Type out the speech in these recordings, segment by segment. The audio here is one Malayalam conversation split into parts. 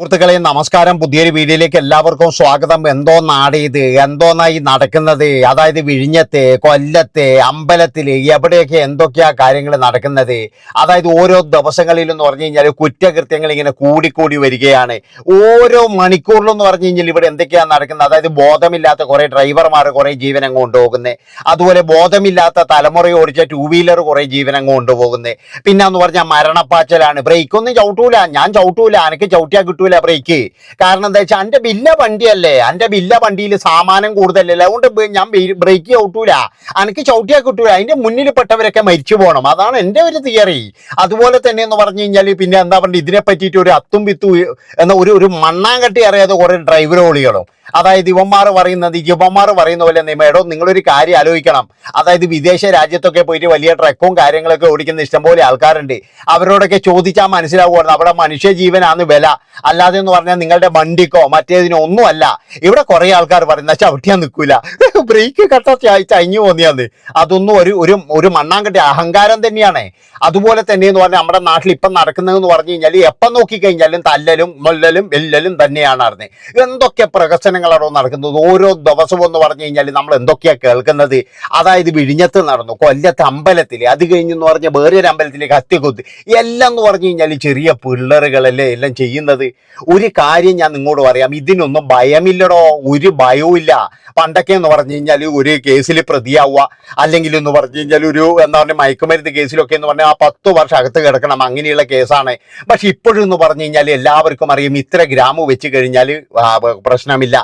സുഹൃത്തുക്കളെ നമസ്കാരം. പുതിയൊരു വീഡിയോയിലേക്ക് എല്ലാവർക്കും സ്വാഗതം. എന്തോ നാട് ഇത്, എന്തോന്നായി നടക്കുന്നത്? അതായത് വിഴിഞ്ഞത്ത്, കൊല്ലത്ത്, അമ്പലത്തില് എവിടെയൊക്കെ എന്തൊക്കെയാ കാര്യങ്ങൾ നടക്കുന്നത്? അതായത് ഓരോ ദിവസങ്ങളിലും എന്ന് പറഞ്ഞു കഴിഞ്ഞാൽ കുറ്റകൃത്യങ്ങൾ ഇങ്ങനെ കൂടിക്കൂടി വരികയാണ്. ഓരോ മണിക്കൂറിലും എന്ന് പറഞ്ഞു കഴിഞ്ഞാൽ ഇവിടെ എന്തൊക്കെയാ നടക്കുന്നത്? അതായത് ബോധമില്ലാത്ത കുറെ ഡ്രൈവർമാർ കുറെ ജീവനം കൊണ്ടുപോകുന്നത്, അതുപോലെ ബോധമില്ലാത്ത തലമുറ ഓടിച്ച ടൂ വീലർ കുറെ ജീവനം കൊണ്ടുപോകുന്നത്. പിന്നെ എന്ന് പറഞ്ഞാൽ മരണപ്പാച്ചലാണ്. ബ്രേക്കൊന്നും ചവിട്ടൂല, ഞാൻ ചവിട്ടൂല, എനിക്ക് ചവിട്ടിയാൽ കിട്ടൂല ബ്രേക്ക്. കാരണം എന്താ വെച്ചാൽ എന്റെ ബില്ല വണ്ടിയല്ലേ, എന്റെ ബില്ല വണ്ടിയിൽ സാമാനം കൂടുതലല്ലേ, അതുകൊണ്ട് ഞാൻ ബ്രേക്ക് ചവിട്ടൂല, എനിക്ക് ചവിട്ടിയാൽ കിട്ടൂല. അതിന്റെ മുന്നിൽ പെട്ടവരൊക്കെ മരിച്ചു പോകണം, അതാണ് എന്റെ ഒരു തിയറി. അതുപോലെ തന്നെ എന്ന് പറഞ്ഞു കഴിഞ്ഞാൽ പിന്നെ എന്താ പറയുക, ഇതിനെ പറ്റിയിട്ട് ഒരു അത്തും വിത്തു എന്ന ഒരു മണ്ണാങ്കട്ടി അറിയാതെ കുറെ ഡ്രൈവറോളികളും. അതായത് യുവന്മാർ പറയുന്ന പോലെ നിയമേടോ, നിങ്ങളൊരു കാര്യം ആലോചിക്കണം. അതായത് വിദേശ രാജ്യത്തൊക്കെ പോയിട്ട് വലിയ ട്രക്കും കാര്യങ്ങളൊക്കെ ഓടിക്കുന്ന ഇഷ്ടംപോലെ ആൾക്കാരുണ്ട്. അവരോടൊക്കെ ചോദിച്ചാൽ മനസ്സിലാവുകയാണ് അവിടെ മനുഷ്യജീവനാണ് വില, അല്ലാതെ എന്ന് പറഞ്ഞാൽ നിങ്ങളുടെ വണ്ടിക്കോ മറ്റേതിനോ ഒന്നുമല്ല. ഇവിടെ കുറെ ആൾക്കാർ പറയുന്ന ചവിട്ടിയാൻ നിൽക്കൂല, ബ്രേക്ക് കട്ട ചൈഞ്ഞു പോന്നിയാന്ന്. അതൊന്നും ഒരു മണ്ണാങ്കട്ടി അഹങ്കാരം തന്നെയാണ്. അതുപോലെ തന്നെ എന്ന് പറഞ്ഞാൽ നമ്മുടെ നാട്ടിൽ ഇപ്പം നടക്കുന്നതെന്ന് പറഞ്ഞു കഴിഞ്ഞാൽ എപ്പം നോക്കിക്കഴിഞ്ഞാലും തല്ലലും മൊല്ലലും എല്ലലും തന്നെയാണ് അറിഞ്ഞത്. എന്തൊക്കെ പ്രഹസനങ്ങളാണോ നടക്കുന്നത് ഓരോ ദിവസവും എന്ന് പറഞ്ഞു കഴിഞ്ഞാൽ നമ്മൾ എന്തൊക്കെയാ കേൾക്കുന്നത്? അതായത് വിഴിഞ്ഞത്ത് നടന്നു, കൊല്ലത്ത് അമ്പലത്തിൽ, അത് കഴിഞ്ഞെന്ന് പറഞ്ഞാൽ വേറൊരു അമ്പലത്തിലേക്ക് കത്തിക്കൊത്ത്, എല്ലാം എന്ന് പറഞ്ഞു കഴിഞ്ഞാൽ ചെറിയ പിള്ളേറുകളല്ലേ എല്ലാം ചെയ്യുന്നത്. ഒരു കാര്യം ഞാൻ നിങ്ങളോട് പറയാം, ഇതിനൊന്നും ഭയമില്ലടോ, ഒരു ഭയവും ഇല്ല. പണ്ടൊക്കെ എന്ന് പറഞ്ഞു കഴിഞ്ഞാൽ ഒരു കേസിൽ പ്രതിയാവുക, അല്ലെങ്കിൽ എന്ന് പറഞ്ഞു കഴിഞ്ഞാൽ ഒരു എന്താ പറയുക മയക്കുമരുന്ന് കേസിലൊക്കെ എന്ന് പറഞ്ഞാൽ 10 വർഷം അകത്ത് കിടക്കണം, അങ്ങനെയുള്ള കേസാണ്. പക്ഷെ ഇപ്പോഴും എന്ന് പറഞ്ഞു കഴിഞ്ഞാൽ എല്ലാവർക്കും അറിയാം ഇത്ര ഗ്രാം വെച്ച് കഴിഞ്ഞാൽ പ്രശ്നമില്ല.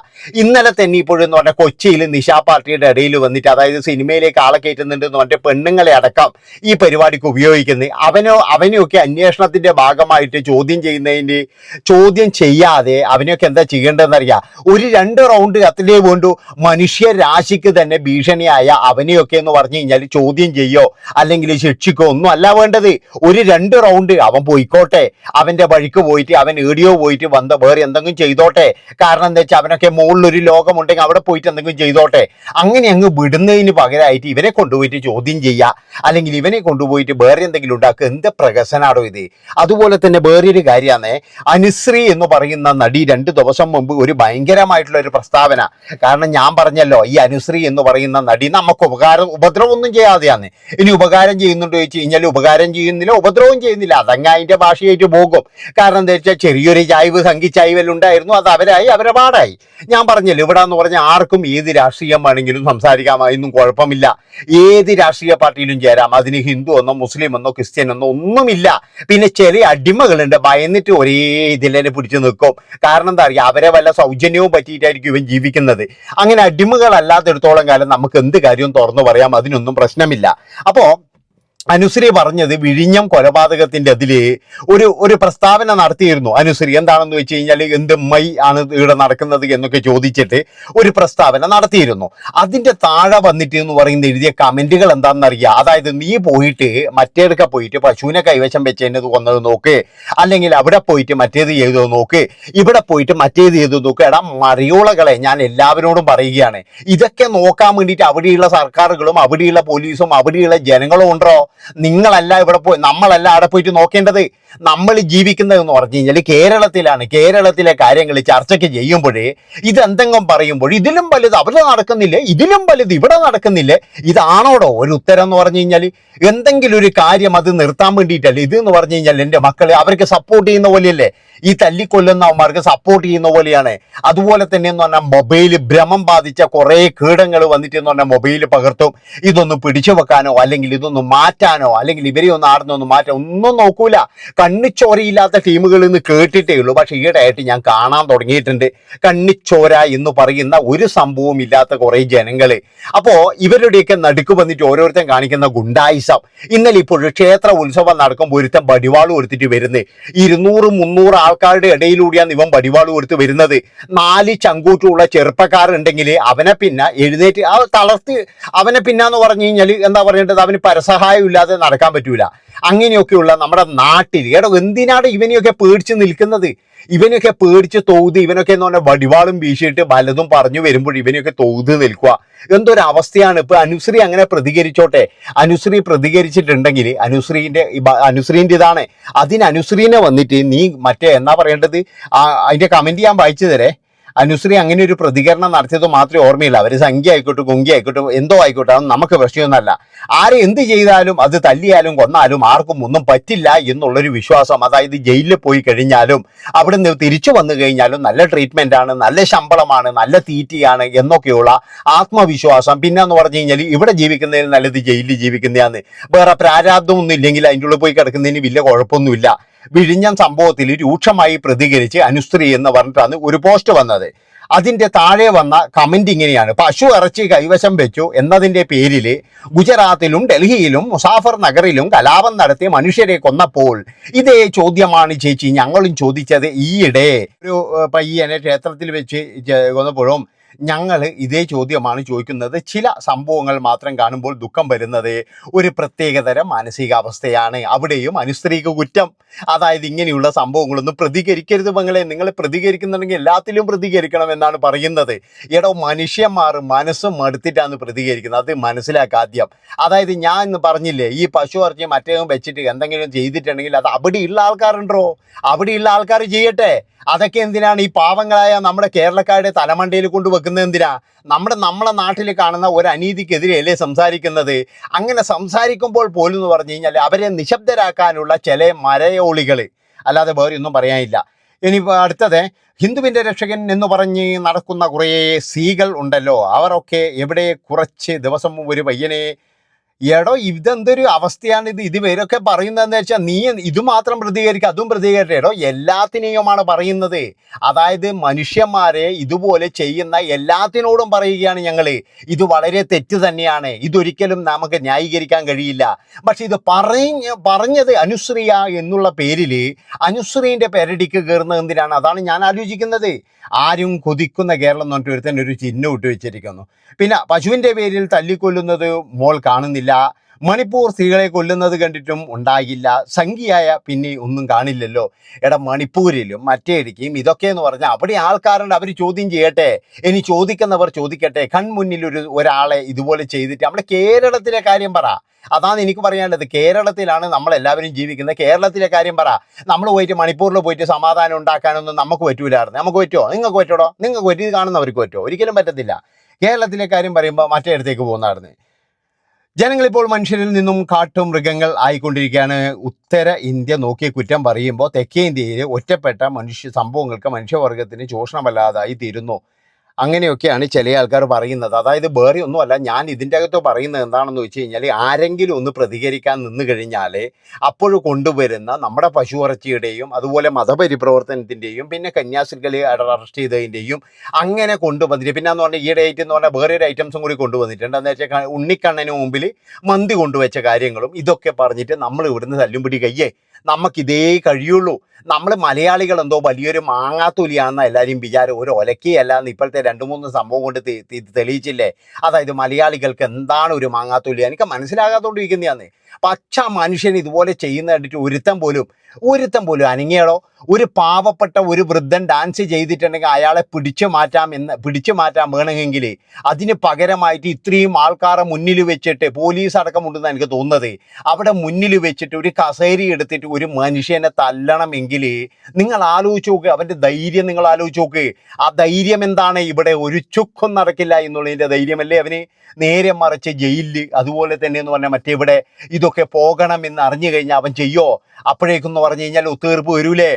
ഇന്നലെ തന്നെ ഇപ്പോഴെന്ന് പറഞ്ഞാൽ കൊച്ചിയിൽ നിശാ പാർട്ടിയുടെ ഇടയിൽ വന്നിട്ട്, അതായത് സിനിമയിലേക്ക് ആളെ കയറ്റുന്നുണ്ട് എന്ന് പറഞ്ഞിട്ട് പെണ്ണുങ്ങളെ അടക്കം ഈ പരിപാടിക്ക് ഉപയോഗിക്കുന്നത്. അവനെയൊക്കെ അന്വേഷണത്തിന്റെ ഭാഗമായിട്ട് ചോദ്യം ചെയ്യാതെ അവനെയൊക്കെ എന്താ ചെയ്യേണ്ടതെന്നറിയാം. ഒരു 2 റൗണ്ട് കത്തിലേ വേണ്ടു. മനുഷ്യരാശിക്ക് തന്നെ ഭീഷണിയായ അവനെയൊക്കെ എന്ന് പറഞ്ഞു കഴിഞ്ഞാൽ ചോദ്യം ചെയ്യോ അല്ലെങ്കിൽ ശിക്ഷിക്കോ ഒന്നും അല്ല വേണ്ടത്. ഒരു 2 റൗണ്ട് അവൻ പോയിക്കോട്ടെ, അവന്റെ വഴിക്ക് പോയിട്ട് അവൻ ഏടിയോ പോയിട്ട് വേറെ എന്തെങ്കിലും ചെയ്തോട്ടെ. കാരണം എന്താ വെച്ചാൽ അവനൊക്കെ മുകളിലൊരു ലോകമുണ്ടെങ്കിൽ അവിടെ പോയിട്ട് എന്തെങ്കിലും ചെയ്തോട്ടെ. അങ്ങനെ അങ്ങ് വിടുന്നതിന് പകരമായിട്ട് ഇവനെ കൊണ്ടുപോയിട്ട് ചോദ്യം ചെയ്യുക, അല്ലെങ്കിൽ ഇവനെ കൊണ്ടുപോയിട്ട് വേറെ എന്തെങ്കിലും ഉണ്ടാക്കുക. എന്ത് പ്രഹസനാടോ ഇത്. അതുപോലെ തന്നെ വേറൊരു കാര്യമാണ്, അനുശ്രീ എന്ന് പറയുന്ന നടി 2 ദിവസം മുമ്പ് ഒരു ഭയങ്കരമായിട്ടുള്ള ഒരു പ്രസ്താവന. കാരണം ഞാൻ പറഞ്ഞല്ലോ, ഈ അനുശ്രീ എന്ന് പറയുന്ന നടി നമുക്ക് ഉപദ്രവമൊന്നും ചെയ്യാതെയാണ്. ഇനി ഉപകാരം ചെയ്യുന്നുണ്ടോ ചോദിച്ചു കഴിഞ്ഞാൽ ഉപകാരം ചെയ്യുന്നില്ല, ഉപദ്രവം ചെയ്യുന്നില്ല, അതങ്ങ് അതിന്റെ ഭാഷയായിട്ട് പോകും. കാരണം എന്താ വെച്ചാൽ ചെറിയൊരു ചായ്വ് സംഘിച്ചായ്വലുണ്ടായിരുന്നു, അത് അവരെ പാടായി. ഞാൻ പറഞ്ഞല്ലോ, ഇവിടെ എന്ന് പറഞ്ഞാൽ ആർക്കും ഏത് രാഷ്ട്രീയം വേണമെങ്കിലും സംസാരിക്കാം, അതൊന്നും കുഴപ്പമില്ല. ഏത് രാഷ്ട്രീയ പാർട്ടിയിലും ചേരാം, അതിന് ഹിന്ദു എന്നോ മുസ്ലിം എന്നോ ക്രിസ്ത്യൻ എന്നോ ഒന്നുമില്ല. പിന്നെ ചില അടിമകളുണ്ട്, ഭയന്നിട്ട് ഒരേ ഇതിലെ പിടിച്ചു നിൽക്കും. കാരണം എന്താ അറിയാം, അവരെ വല്ല സൗജന്യവും പറ്റിയിട്ടായിരിക്കും ഇവൻ ജീവിക്കുന്നത്. അങ്ങനെ അടിമകളല്ലാത്തിടത്തോളം കാലം നമുക്ക് എന്ത് കാര്യവും തുറന്നു പറയാം, അതിനൊന്നും പ്രശ്നമില്ല. അപ്പോ അനുശ്രീ പറഞ്ഞത് വിഴിഞ്ഞം കൊലപാതകത്തിന്റെ അതില് ഒരു പ്രസ്താവന നടത്തിയിരുന്നു അനുശ്രീ. എന്താണെന്ന് വെച്ച് കഴിഞ്ഞാൽ എന്ത് മൈ ആണ് ഇവിടെ നടക്കുന്നത് എന്നൊക്കെ ചോദിച്ചിട്ട് ഒരു പ്രസ്താവന നടത്തിയിരുന്നു. അതിന്റെ താഴെ വന്നിട്ട് എന്ന് പറയുന്ന എഴുതിയ കമന്റുകൾ എന്താണെന്നറിയാം. അതായത് നീ പോയിട്ട് മറ്റേടൊക്കെ പോയിട്ട് പശുവിനെ കൈവശം വെച്ചത് കൊന്നത് നോക്ക്, അല്ലെങ്കിൽ അവിടെ പോയിട്ട് മറ്റേത് ചെയ്തോ നോക്ക്, ഇവിടെ പോയിട്ട് മറ്റേത് ചെയ്തു നോക്ക്. എടാ മറിയോളകളെ, ഞാൻ എല്ലാവരോടും പറയുകയാണ്, ഇതൊക്കെ നോക്കാൻ വേണ്ടിയിട്ട് അവിടെയുള്ള സർക്കാരുകളും അവിടെയുള്ള പോലീസും അവിടെയുള്ള ജനങ്ങളും ഉണ്ടോ? നിങ്ങളല്ല ഇവിടെ നമ്മളല്ല അവിടെ പോയിട്ട് നോക്കേണ്ടത്. നമ്മൾ ജീവിക്കുന്നതെന്ന് പറഞ്ഞു കഴിഞ്ഞാൽ കേരളത്തിലാണ്. കേരളത്തിലെ കാര്യങ്ങൾ ചർച്ചയ്ക്ക് ചെയ്യുമ്പോഴേ ഇതെന്തെങ്കിലും പറയുമ്പോൾ ഇതിലും വലുത് അവിടെ നടക്കുന്നില്ലേ, ഇതിലും വലുത് ഇവിടെ നടക്കുന്നില്ലേ, ഇതാണോടോ ഒരു ഉത്തരം എന്ന് പറഞ്ഞു കഴിഞ്ഞാൽ? എന്തെങ്കിലും ഒരു കാര്യം അത് നിർത്താൻ വേണ്ടിയിട്ടല്ലേ. ഇത് എന്ന് പറഞ്ഞു കഴിഞ്ഞാൽ എൻ്റെ മക്കളെ അവർക്ക് സപ്പോർട്ട് ചെയ്യുന്ന പോലെയല്ലേ, ഈ തല്ലിക്കൊല്ലുന്നവന്മാർക്ക് സപ്പോർട്ട് ചെയ്യുന്ന പോലെയാണ്. അതുപോലെ തന്നെ എന്ന് പറഞ്ഞാൽ മൊബൈൽ ഭ്രമം ബാധിച്ച കുറേ കീടങ്ങൾ വന്നിട്ട് എന്ന് പറഞ്ഞാൽ മൊബൈൽ പകർത്തും. ഇതൊന്ന് പിടിച്ചു വെക്കാനോ അല്ലെങ്കിൽ ഇതൊന്ന് മാറ്റാനോ അല്ലെങ്കിൽ ഇവരെ ഒന്ന് ആടുന്നൊന്ന് മാറ്റാൻ ഒന്നും നോക്കൂല. കണ്ണിച്ചോരയില്ലാത്ത ടീമുകളിൽ നിന്ന് കേട്ടിട്ടേ ഉള്ളൂ. പക്ഷെ ഈയിടെയായിട്ട് ഞാൻ കാണാൻ തുടങ്ങിയിട്ടുണ്ട് കണ്ണിച്ചോര എന്ന് പറയുന്ന ഒരു സംഭവം ഇല്ലാത്ത കുറേ ജനങ്ങള്. അപ്പോ ഇവരുടെയൊക്കെ നടുക്ക് വന്നിട്ട് ഓരോരുത്തരും കാണിക്കുന്ന ഗുണ്ടായിസം. ഇന്നലെ ഇപ്പോൾ ക്ഷേത്ര ഉത്സവം നടക്കുമ്പോൾ ഒരുത്തൻ വടിവാള് കൊടുത്തിട്ട് വരുന്നത് 200-300 ആൾക്കാരുടെ ഇടയിലൂടെയാണ് ഇവൻ വടിവാള് കൊടുത്ത് വരുന്നത്. 4 ചങ്കൂറ്റുള്ള ചെറുപ്പക്കാരുണ്ടെങ്കിൽ അവനെ പിന്നെ എഴുന്നേറ്റ് തളർത്തി അവനെ പിന്നാന്ന് പറഞ്ഞു കഴിഞ്ഞാൽ എന്താ പറയേണ്ടത്, അവന് പരസഹായം ഇല്ലാതെ നടക്കാൻ പറ്റൂല. അങ്ങനെയൊക്കെയുള്ള നമ്മുടെ നാട്ടിൽ എന്തിനാണ് ഇവനെയൊക്കെ പേടിച്ച് നിൽക്കുന്നത്? ഇവനൊക്കെ പേടിച്ച് തോത്, ഇവനൊക്കെ എന്ന് പറഞ്ഞാൽ വടിവാളും വീശിയിട്ട് പലതും പറഞ്ഞു വരുമ്പോൾ ഇവനൊക്കെ തോത് നിൽക്കുക. എന്തൊരു അവസ്ഥയാണ്. ഇപ്പൊ അനുശ്രീ അങ്ങനെ പ്രതികരിച്ചോട്ടെ, അനുശ്രീ പ്രതികരിച്ചിട്ടുണ്ടെങ്കിൽ അനുശ്രീന്റെ ഇതാണ്. അതിന് അനുശ്രീനെ വന്നിട്ട് നീ മറ്റേ എന്നാ പറയേണ്ടത്, അതിന്റെ കമന്റ് ഞാൻ വായിച്ചു തരേ. അനുശ്രീ അങ്ങനെ ഒരു പ്രതികരണം നടത്തിയത് മാത്രമേ ഓർമ്മയില്ല. അവർ സംഖ്യ ആയിക്കോട്ടെ, കുങ്കി ആയിക്കോട്ടെ, എന്തോ ആയിക്കോട്ടെ, അതൊന്നും നമുക്ക് പ്രശ്നമൊന്നുമല്ല. ആരെ എന്ത് ചെയ്താലും, അത് തല്ലിയാലും കൊന്നാലും ആർക്കും ഒന്നും പറ്റില്ല എന്നുള്ളൊരു വിശ്വാസം. അതായത് ജയിലിൽ പോയി കഴിഞ്ഞാലും അവിടുന്ന് തിരിച്ചു വന്നു കഴിഞ്ഞാലും നല്ല ട്രീറ്റ്മെന്റ് ആണ്, നല്ല ശമ്പളമാണ്, നല്ല തീറ്റിയാണ് എന്നൊക്കെയുള്ള ആത്മവിശ്വാസം. പിന്നെന്ന് പറഞ്ഞു കഴിഞ്ഞാൽ ഇവിടെ ജീവിക്കുന്നതിന് നല്ലത് ജയിലിൽ ജീവിക്കുന്നതാണ്. വേറെ പ്രാരാബ്ദമൊന്നും ഇല്ലെങ്കിൽ അതിൻ്റെ ഉള്ളിൽ പോയി കിടക്കുന്നതിന് വലിയ കുഴപ്പമൊന്നുമില്ല. വിഴിഞ്ഞം സംഭവത്തിൽ രൂക്ഷമായി പ്രതികരിച്ച് അനുശ്രീ എന്ന് പറഞ്ഞിട്ടാണ് ഒരു പോസ്റ്റ് വന്നത്. അതിന്റെ താഴെ വന്ന കമന്റ് ഇങ്ങനെയാണ്: പശു ഇറച്ചി കൈവശം വെച്ചു എന്നതിന്റെ പേരിൽ ഗുജറാത്തിലും ഡൽഹിയിലും മുസാഫർ നഗറിലും കലാപം നടത്തി മനുഷ്യരെ കൊന്നപ്പോൾ ഇതേ ചോദ്യമാണ് ചേച്ചി ഞങ്ങളും ചോദിച്ചത്. ഈയിടെ ഒരു പയ്യനെ ക്ഷേത്രത്തിൽ വെച്ച് കൊന്നപ്പോഴും ഞങ്ങൾ ഇതേ ചോദ്യമാണ് ചോദിക്കുന്നത്. ചില സംഭവങ്ങൾ മാത്രം കാണുമ്പോൾ ദുഃഖം വരുന്നത് ഒരു പ്രത്യേകതരം മാനസികാവസ്ഥയാണ്. അവിടെയും അനുസ്ത്രീക്ക് കുറ്റം. അതായത് ഇങ്ങനെയുള്ള സംഭവങ്ങളൊന്നും പ്രതികരിക്കരുത് മകളെ. നിങ്ങൾ പ്രതികരിക്കുന്നുണ്ടെങ്കിൽ എല്ലാത്തിലും പ്രതികരിക്കണം എന്നാണ് പറയുന്നത്. എടോ, മനുഷ്യന്മാർ മനസ്സും മടുത്തിട്ടാണ് പ്രതികരിക്കുന്നത്. അത് മനസ്സിലാക്കുക ആദ്യം. അതായത് ഞാൻ ഇന്ന് പറഞ്ഞില്ലേ, ഈ പശു ഇറച്ചി മറ്റേതും വെച്ചിട്ട് എന്തെങ്കിലും ചെയ്തിട്ടുണ്ടെങ്കിൽ അത് അവിടെയുള്ള ആൾക്കാരുണ്ടോ, അവിടെയുള്ള ആൾക്കാർ ചെയ്യട്ടെ. അതൊക്കെ എന്തിനാണ് ഈ പാവങ്ങളായ നമ്മുടെ കേരളക്കാരുടെ തലമണ്ടയിൽ കൊണ്ട് വെക്കുന്നത്? എന്തിനാ? നമ്മളെ നാട്ടിൽ കാണുന്ന ഒരു അനീതിക്കെതിരെയല്ലേ സംസാരിക്കുന്നത്? അങ്ങനെ സംസാരിക്കുമ്പോൾ പോലും എന്ന് പറഞ്ഞു കഴിഞ്ഞാൽ അവരെ നിശബ്ദരാക്കാനുള്ള ചില മരയോളികൾ, അല്ലാതെ വേറെ ഒന്നും പറയാനില്ല. ഇനി അടുത്തത്, ഹിന്ദുവിൻ്റെ രക്ഷകൻ എന്ന് പറഞ്ഞ് നടക്കുന്ന കുറേ സ്ത്രീകൾ ഉണ്ടല്ലോ, അവരൊക്കെ എവിടെ കുറച്ച് ദിവസം മുമ്പ് ഒരു പയ്യനെ, എടോ ഇതെന്തൊരു അവസ്ഥയാണ് ഇത് ഇവരൊക്കെ പറയുന്നതെന്ന് വെച്ചാൽ നീ ഇത് മാത്രം പ്രതികരിക്കുക, അതും പ്രതികരിക്കുക. എടോ, എല്ലാത്തിനെയുമാണ് പറയുന്നത്. അതായത് മനുഷ്യന്മാരെ ഇതുപോലെ ചെയ്യുന്ന എല്ലാത്തിനോടും പറയുകയാണ് ഞങ്ങൾ, ഇത് വളരെ തെറ്റ് തന്നെയാണ്, ഇതൊരിക്കലും നമുക്ക് ന്യായീകരിക്കാൻ കഴിയില്ല. പക്ഷെ ഇത് പറഞ്ഞത് അനുശ്രീയ എന്നുള്ള പേരിൽ അനുശ്രീൻ്റെ പെരടിക്ക് കയറുന്നത് എന്തിനാണ്? അതാണ് ഞാൻ ആലോചിക്കുന്നത്. ആരും കൊതിക്കുന്ന കേരളം എന്ന് പറഞ്ഞിട്ട് ഒരുത്തൻ ഒരു ചിഹ്നം ഇട്ട് വെച്ചിരിക്കുന്നു. പിന്നെ പശുവിൻ്റെ പേരിൽ തല്ലിക്കൊല്ലുന്നത് മോൾ കാണുന്നില്ല. മണിപ്പൂർ സ്ത്രീകളെ കൊല്ലുന്നത് കണ്ടിട്ടും ഉണ്ടാകില്ല. സംഖ്യയായ പിന്നെ ഒന്നും കാണില്ലല്ലോ. എടാ, മണിപ്പൂരിലും മറ്റേടിക്കും ഇതൊക്കെ എന്ന് പറഞ്ഞാൽ അവിടെ ആൾക്കാരുണ്ട്, അവർ ചോദ്യം ചെയ്യട്ടെ. ഇനി ചോദിക്കുന്നവർ ചോദിക്കട്ടെ. കൺമുന്നിൽ ഒരാളെ ഇതുപോലെ ചെയ്തിട്ട് നമ്മുടെ കേരളത്തിലെ കാര്യം പറ. അതാണ് എനിക്ക് പറയാനുള്ളത്. കേരളത്തിലാണ് നമ്മളെല്ലാവരും ജീവിക്കുന്നത്. കേരളത്തിലെ കാര്യം പറ. നമ്മൾ പോയിട്ട് മണിപ്പൂരിൽ പോയിട്ട് സമാധാനം ഉണ്ടാക്കാനൊന്നും നമുക്ക് പറ്റൂലായിരുന്നു. നമുക്ക് പറ്റുമോ? നിങ്ങൾക്ക് പറ്റുമോ? നിങ്ങൾക്ക് പറ്റി കാണുന്നവർക്ക് പറ്റുമോ? ഒരിക്കലും പറ്റത്തില്ല. കേരളത്തിലെ കാര്യം പറയുമ്പോൾ മറ്റേ ഇടത്തേക്ക് പോകുന്നതായിരുന്നു. ജനങ്ങളിപ്പോൾ മനുഷ്യരിൽ നിന്നും കാട്ടുമൃഗങ്ങൾ ആയിക്കൊണ്ടിരിക്കുകയാണ്. ഉത്തര ഇന്ത്യ നോക്കി കുറ്റം പറയുമ്പോൾ തെക്കേ ഇന്ത്യയിൽ ഒറ്റപ്പെട്ട സംഭവങ്ങൾക്ക് മനുഷ്യവർഗത്തിന് ചൂഷണമല്ലാതായി തീരുന്നു. അങ്ങനെയൊക്കെയാണ് ചില ആൾക്കാർ പറയുന്നത്. അതായത് വേറെ ഒന്നുമല്ല, ഞാൻ ഇതിൻ്റെ അകത്ത് പറയുന്നത് എന്താണെന്ന് വെച്ച് കഴിഞ്ഞാൽ, ആരെങ്കിലും ഒന്ന് പ്രതികരിക്കാൻ നിന്ന് കഴിഞ്ഞാൽ അപ്പോൾ കൊണ്ടുവരുന്ന നമ്മുടെ പശു ഇറച്ചിയുടെയും അതുപോലെ മതപരിപ്രവർത്തനത്തിൻ്റെയും പിന്നെ കന്യാസ്ത്രീകളെ അറസ്റ്റ് ചെയ്തതിൻ്റെയും അങ്ങനെ കൊണ്ടുവന്നിട്ട്, പിന്നെ എന്ന് പറഞ്ഞാൽ ഈയിടെ ആയിട്ട് എന്ന് പറഞ്ഞാൽ വേറൊരു ഐറ്റംസും കൂടി കൊണ്ടുവന്നിട്ടുണ്ട്. എന്താ വെച്ചാൽ ഉണ്ണിക്കണ്ണന് മുമ്പിൽ മന്തി കൊണ്ടുവച്ച കാര്യങ്ങളും ഇതൊക്കെ പറഞ്ഞിട്ട് നമ്മൾ ഇവിടുന്ന് തല്ലുംപിടി കയ്യേ നമുക്കിതേ കഴിയുള്ളൂ. നമ്മൾ മലയാളികൾ എന്തോ വലിയൊരു മാങ്ങാത്തൊലിയാണെന്ന എല്ലാവരും വിചാരം. ഒരു ഒലക്കയല്ലാന്ന് ഇപ്പോഴത്തെ 2-3 സംഭവം കൊണ്ട് തെളിയിച്ചില്ലേ. അതായത് മലയാളികൾക്ക് എന്താണ് ഒരു മാങ്ങാത്തൊലി എനിക്ക് മനസ്സിലാകാത്തോണ്ടിരിക്കുന്നതാണ്. പച്ച മനുഷ്യൻ ഇതുപോലെ ചെയ്യുന്ന കണ്ടിട്ട് ഒരുത്തം പോലും അനങ്ങിയാലോ. ഒരു പാവപ്പെട്ട ഒരു വൃദ്ധൻ ഡാൻസ് ചെയ്തിട്ടുണ്ടെങ്കിൽ അയാളെ പിടിച്ചു മാറ്റാൻ വേണമെങ്കിൽ അതിന് പകരമായിട്ട് ഇത്രയും ആൾക്കാരെ മുന്നിൽ വെച്ചിട്ട്, പോലീസ് അടക്കമുണ്ടെന്ന് എനിക്ക് തോന്നുന്നത്, അവിടെ മുന്നിൽ വെച്ചിട്ട് ഒരു കസേരി എടുത്തിട്ട് ഒരു മനുഷ്യനെ തല്ലണമെങ്കിൽ നിങ്ങൾ ആലോചിച്ച് നോക്ക്. അവൻ്റെ ധൈര്യം നിങ്ങൾ ആലോചിച്ച് നോക്ക്. ആ ധൈര്യം എന്താണ്? ഇവിടെ ഒരു ചുക്കും നടക്കില്ല എന്നുള്ളതിൻ്റെ ധൈര്യമല്ലേ അവന്. നേരെ മറിച്ച് ജയിലിൽ അതുപോലെ തന്നെ എന്ന് പറഞ്ഞാൽ മറ്റെവിടെ ഇതൊക്കെ പോകണമെന്ന് അറിഞ്ഞു കഴിഞ്ഞാൽ അവൻ ചെയ്യോ? അപ്പോഴേക്കെന്ന് പറഞ്ഞു കഴിഞ്ഞാൽ ഒത്തുതീർപ്പ് വരൂലേ?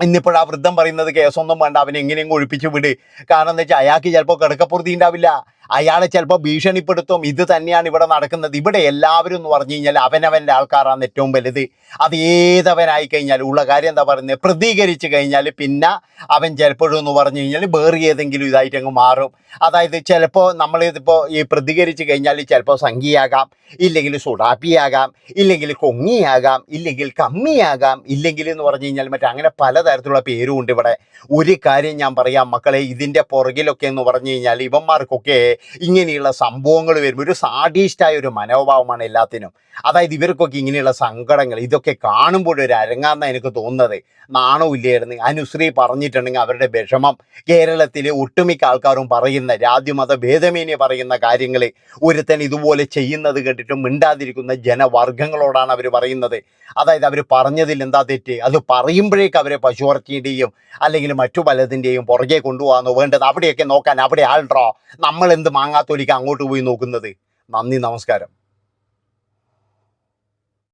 ഇന്നിപ്പോഴാ വൃദ്ധം പറയുന്നത് കേസൊന്നും വേണ്ട, അവനെ എങ്ങനെയെങ്കിലും ഒഴിപ്പിച്ച് വിട്. കാരണം എന്താ വെച്ചാൽ അയാൾക്ക് ചിലപ്പോൾ കിടക്കപ്പുറത്തി ഉണ്ടാവില്ല, അയാളെ ചിലപ്പോൾ ഭീഷണിപ്പെടുത്തും. ഇത് തന്നെയാണ് ഇവിടെ നടക്കുന്നത്. ഇവിടെ എല്ലാവരും എന്ന് പറഞ്ഞു കഴിഞ്ഞാൽ അവനവൻ്റെ ആൾക്കാരാണ് ഏറ്റവും വലുത്. അത് ഏതവനായി കഴിഞ്ഞാൽ ഉള്ള കാര്യം എന്താ പറയുന്നത്, പ്രതികരിച്ച് കഴിഞ്ഞാൽ പിന്നെ അവൻ ചിലപ്പോഴും എന്ന് പറഞ്ഞു കഴിഞ്ഞാൽ വേറെ ഏതെങ്കിലും ഇതായിട്ട് അങ്ങ് മാറും. അതായത് ചിലപ്പോൾ നമ്മളിതിപ്പോൾ ഈ പ്രതികരിച്ച് കഴിഞ്ഞാൽ ചിലപ്പോൾ സംഖ്യയാകാം, ഇല്ലെങ്കിൽ സുഡാപ്പിയാകാം, ഇല്ലെങ്കിൽ കൊങ്ങിയാകാം, ഇല്ലെങ്കിൽ കമ്മിയാകാം, ഇല്ലെങ്കിൽ എന്ന് പറഞ്ഞു കഴിഞ്ഞാൽ അങ്ങനെ പലതരത്തിലുള്ള പേരും ഉണ്ട് ഇവിടെ. ഒരു കാര്യം ഞാൻ പറയാം മക്കളെ, ഇതിൻ്റെ പുറകിലൊക്കെ എന്ന് പറഞ്ഞു കഴിഞ്ഞാൽ ഇവന്മാർക്കൊക്കെ ഇങ്ങനെയുള്ള സംഭവങ്ങൾ വരുമ്പോൾ ഒരു സാഡിസ്റ്റായ ഒരു മനോഭാവമാണ് എല്ലാത്തിനും. അതായത് ഇവർക്കൊക്കെ ഇങ്ങനെയുള്ള സങ്കടങ്ങൾ ഇതൊക്കെ കാണുമ്പോൾ ഒരു അരങ്ങാന്ന എനിക്ക് തോന്നുന്നത്. നാണമില്ലായിരുന്നു. അനുശ്രീ പറഞ്ഞിട്ടുണ്ടെങ്കിൽ അവരുടെ വിഷമം കേരളത്തിലെ ഒട്ടുമിക്ക ആൾക്കാരും പറയുന്ന ജാതിമത ഭേദമേന്യേ പറയുന്ന കാര്യങ്ങൾ ഒരുത്തൻ ഇതുപോലെ ചെയ്യുന്നത് കേട്ടിട്ട് മിണ്ടാതിരിക്കുന്ന ജനവർഗങ്ങളോടാണ് അവർ പറയുന്നത്. അതായത് അവർ പറഞ്ഞതിൽ എന്താ തെറ്റ്? അത് പറയുമ്പോഴേക്ക് അവരെ പശുവർത്തിയുടെയും അല്ലെങ്കിൽ മറ്റു പലതിൻ്റെയും പുറകെ കൊണ്ടുപോകാനോ വേണ്ടത്? അവിടെയൊക്കെ നോക്കാൻ അവിടെ ആൾട്രോ. നമ്മൾ എന്ത് മാങ്ങാത്തൊലിക്ക് അങ്ങോട്ട് പോയി നോക്കുന്നത്? നന്ദി, നമസ്കാരം.